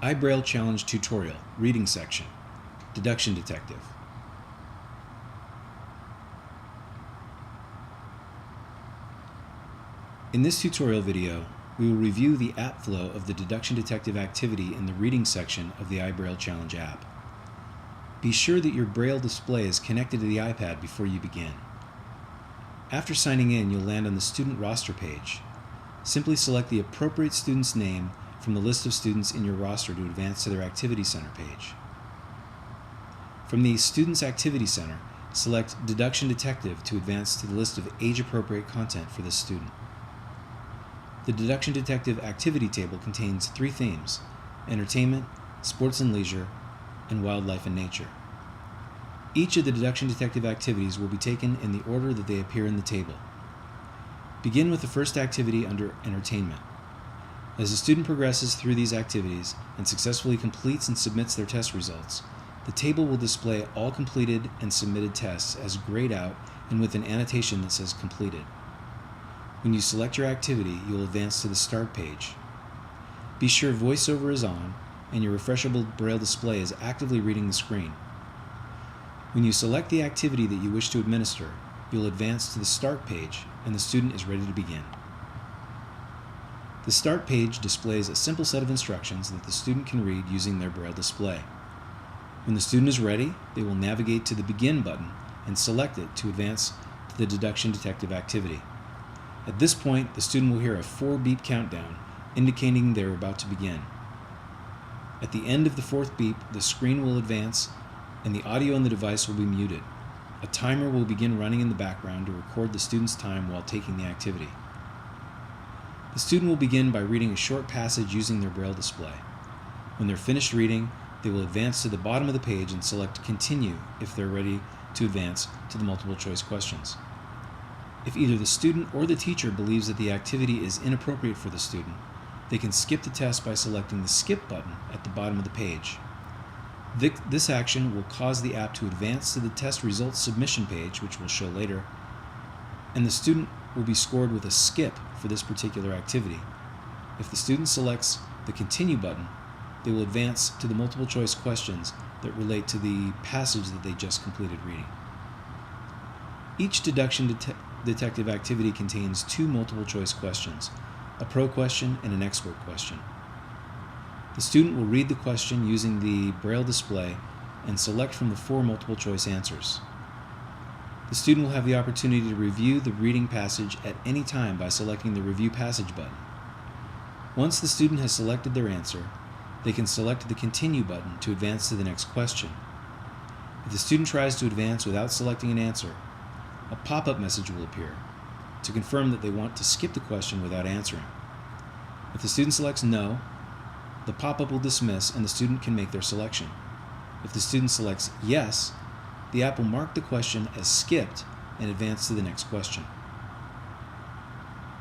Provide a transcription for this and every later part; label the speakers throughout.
Speaker 1: iBraille Challenge Tutorial, Reading Section, Deduction Detective. In this tutorial video, we will review the app flow of the Deduction Detective activity in the Reading section of the iBraille Challenge app. Be sure that your Braille display is connected to the iPad before you begin. After signing in, you'll land on the student roster page. Simply select the appropriate student's name from the list of students in your roster to advance to their Activity Center page. From the Students Activity Center, select Deduction Detective to advance to the list of age-appropriate content for this student. The Deduction Detective activity table contains 3 themes: entertainment, sports and leisure, and wildlife and nature. Each of the Deduction Detective activities will be taken in the order that they appear in the table. Begin with the first activity under entertainment. As the student progresses through these activities and successfully completes and submits their test results, the table will display all completed and submitted tests as grayed out and with an annotation that says completed. When you select your activity, you'll advance to the Start page. Be sure VoiceOver is on and your refreshable Braille display is actively reading the screen. When you select the activity that you wish to administer, you'll advance to the Start page and the student is ready to begin. The Start page displays a simple set of instructions that the student can read using their Braille display. When the student is ready, they will navigate to the Begin button and select it to advance to the Deduction Detective activity. At this point, the student will hear a 4-beep countdown, indicating they are about to begin. At the end of the 4th beep, the screen will advance and the audio on the device will be muted. A timer will begin running in the background to record the student's time while taking the activity. The student will begin by reading a short passage using their Braille display. When they're finished reading, they will advance to the bottom of the page and select Continue if they're ready to advance to the multiple choice questions. If either the student or the teacher believes that the activity is inappropriate for the student, they can skip the test by selecting the Skip button at the bottom of the page. This action will cause the app to advance to the test results submission page, which we'll show later, and the student will be scored with a skip for this particular activity. If the student selects the Continue button, they will advance to the multiple choice questions that relate to the passage that they just completed reading. Each Deduction Detective activity contains 2 multiple choice questions, a pro question and an expert question. The student will read the question using the Braille display and select from the 4 multiple choice answers. The student will have the opportunity to review the reading passage at any time by selecting the Review Passage button. Once the student has selected their answer, they can select the Continue button to advance to the next question. If the student tries to advance without selecting an answer, a pop-up message will appear to confirm that they want to skip the question without answering. If the student selects No, the pop-up will dismiss and the student can make their selection. If the student selects Yes, the app will mark the question as skipped and advance to the next question.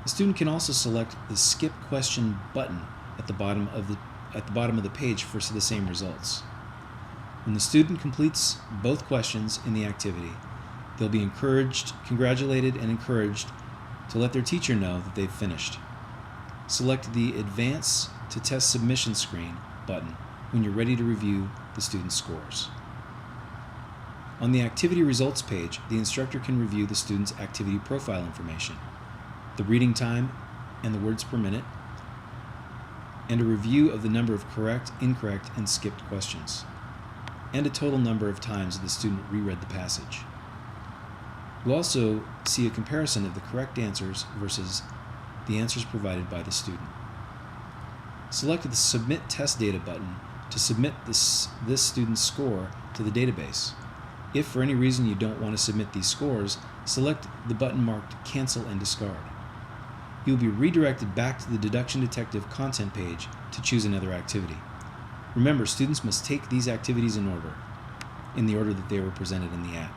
Speaker 1: The student can also select the Skip Question button at the bottom of the page for the same results. When the student completes both questions in the activity, they'll be congratulated and encouraged to let their teacher know that they've finished. Select the Advance to Test Submission screen button when you're ready to review the student's scores. On the activity results page, the instructor can review the student's activity profile information, the reading time and the words per minute, and a review of the number of correct, incorrect, and skipped questions, and a total number of times that the student reread the passage. You'll also see a comparison of the correct answers versus the answers provided by the student. Select the Submit Test Data button to submit this student's score to the database. If for any reason you don't want to submit these scores, select the button marked Cancel and Discard. You'll be redirected back to the Deduction Detective content page to choose another activity. Remember, students must take these activities in the order that they were presented in the app.